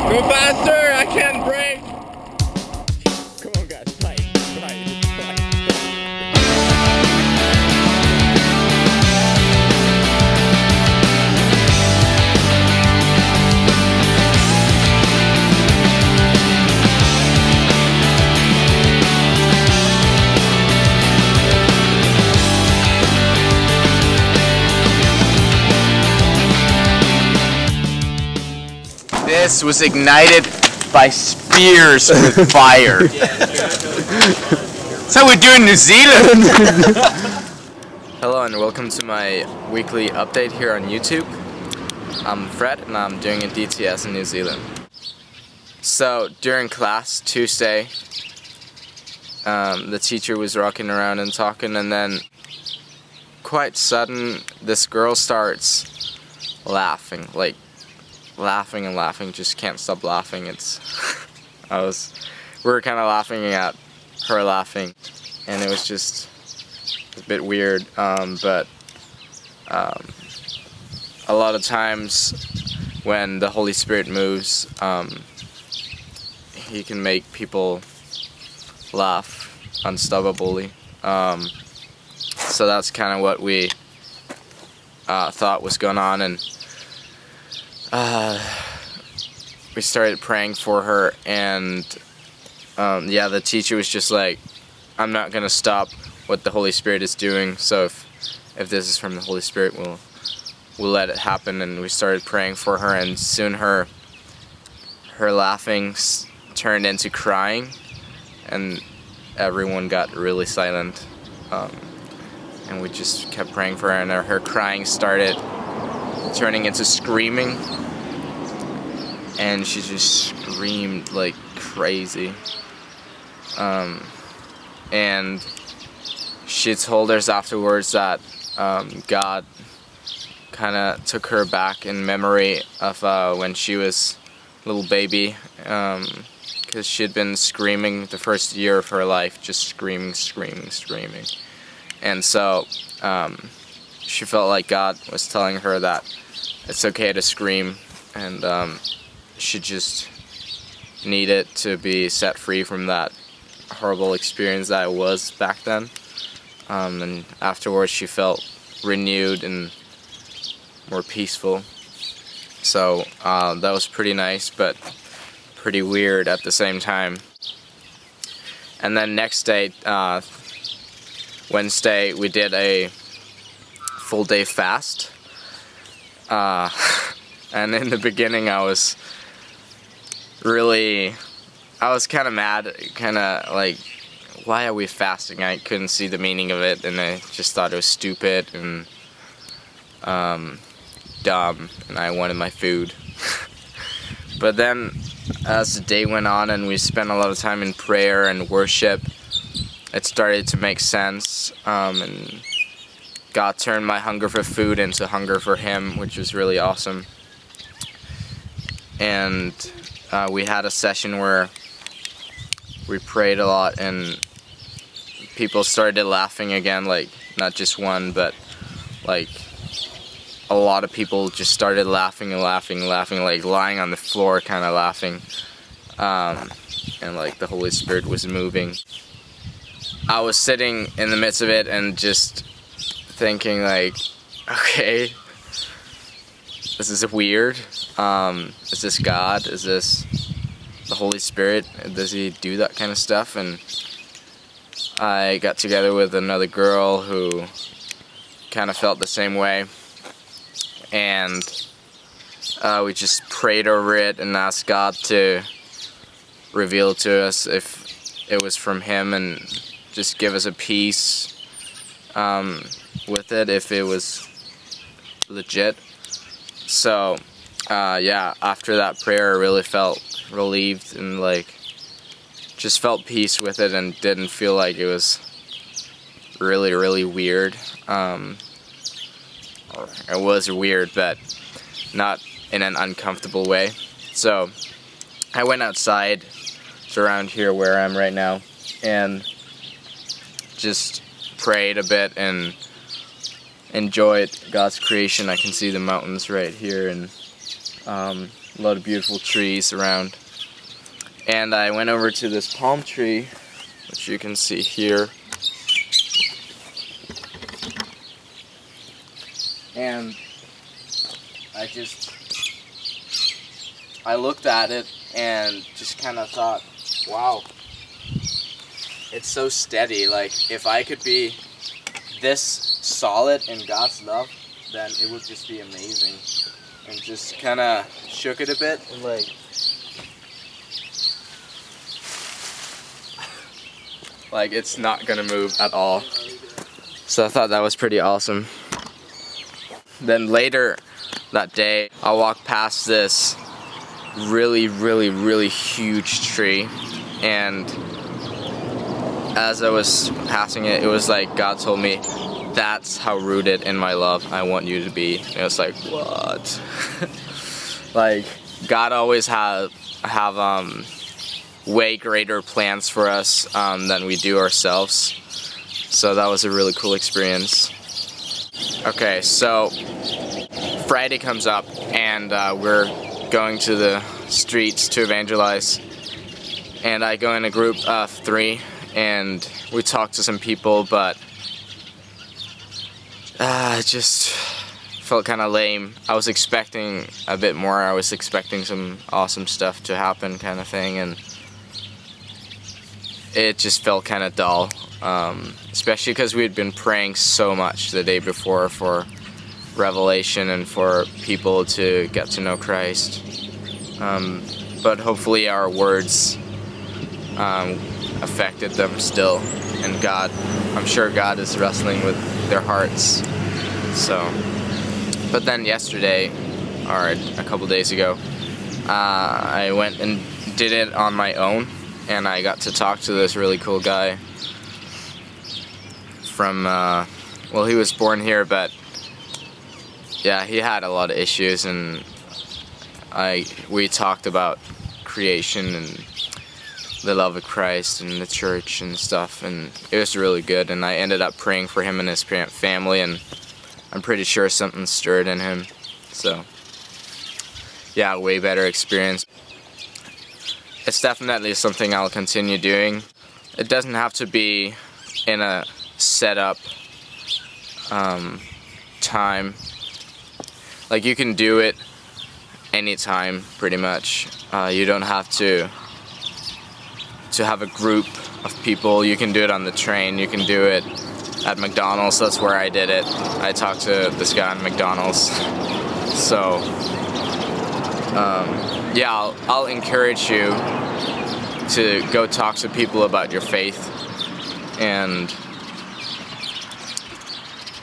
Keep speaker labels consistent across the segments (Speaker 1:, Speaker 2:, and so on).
Speaker 1: Go faster! I can't brake! Come on guys, fight.
Speaker 2: This was ignited by spears with fire. That's how we do in New Zealand. Hello and welcome to my weekly update here on YouTube. I'm Fred and I'm doing a DTS in New Zealand. So during class Tuesday, the teacher was rocking around and talking, and then quite sudden this girl starts laughing, like laughing and laughing, just can't stop laughing. We were kind of laughing at her laughing, and it was just a bit weird, but a lot of times when the Holy Spirit moves, He can make people laugh unstoppably. So that's kind of what we thought was going on, and we started praying for her, and yeah, the teacher was just like, I'm not gonna stop what the Holy Spirit is doing, so if this is from the Holy Spirit, we'll let it happen. And we started praying for her, and soon her laughing turned into crying, and everyone got really silent, and we just kept praying for her, and her crying started turning into screaming, and she just screamed like crazy, and she told us afterwards that God kind of took her back in memory of when she was a little baby, because she had been screaming the first year of her life, just screaming, and so she felt like God was telling her that it's okay to scream, and she just needed to be set free from that horrible experience that it was back then. And afterwards she felt renewed and more peaceful. So that was pretty nice, but pretty weird at the same time. And then next day, Wednesday, we did a full day fast, and in the beginning I was kind of mad, kind of like, why are we fasting? I couldn't see the meaning of it, and I just thought it was stupid and dumb, and I wanted my food. But then as the day went on and we spent a lot of time in prayer and worship, it started to make sense, and God turned my hunger for food into hunger for Him, which was really awesome. And we had a session where we prayed a lot, and people started laughing again, like not just one, but like a lot of people just started laughing, like lying on the floor kind of laughing, and like the Holy Spirit was moving. I was sitting in the midst of it and just thinking like, okay, this is weird. Is this God? Is this the Holy Spirit? Does He do that kind of stuff? And I got together with another girl who kind of felt the same way, and we just prayed over it and asked God to reveal to us if it was from Him, and just give us a peace with it, if it was legit. So yeah, after that prayer I really felt relieved and like just felt peace with it, and didn't feel like it was really weird. It was weird, but not in an uncomfortable way. So I went outside, it's around here where I am right now, and just prayed a bit and enjoyed God's creation. I can see the mountains right here, and A lot of beautiful trees around. And I went over to this palm tree, which you can see here. And I looked at it and just kind of thought, wow, it's so steady. Like, if I could be this solid in God's love, then it would just be amazing. And just kind of shook it a bit and like it's not gonna move at all. So I thought that was pretty awesome. Then later that day, I walked past this really huge tree, and as I was passing it, it was like God told me, that's how rooted in my love I want you to be. And it was like, what? Like, God always have way greater plans for us than we do ourselves. So that was a really cool experience. Okay, so Friday comes up and we're going to the streets to evangelize, and I go in a group of 3 and we talk to some people, but it just felt kind of lame. I was expecting a bit more. I was expecting some awesome stuff to happen, kind of thing, and it just felt kind of dull, especially because we had been praying so much the day before for revelation and for people to get to know Christ. But hopefully our words affected them still, and I'm sure God is wrestling with their hearts. So, but then yesterday, or a couple days ago, I went and did it on my own, and I got to talk to this really cool guy from, well, he was born here, but yeah, he had a lot of issues, and we talked about creation and the love of Christ and the church and stuff, and it was really good. And I ended up praying for him and his family, and I'm pretty sure something stirred in him. So yeah, way better experience. It's definitely something I'll continue doing. It doesn't have to be in a set up time. Like, you can do it anytime, pretty much. You don't have to have a group of people. You can do it on the train. You can do it at McDonald's. That's where I did it. I talked to this guy on McDonald's. So yeah, I'll encourage you to go talk to people about your faith and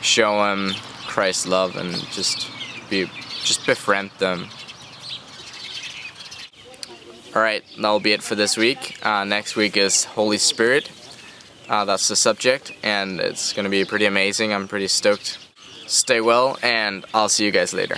Speaker 2: show them Christ's love, and just befriend them. Alright, that'll be it for this week. Next week is Holy Spirit. That's the subject, and it's going to be pretty amazing. I'm pretty stoked. Stay well, and I'll see you guys later.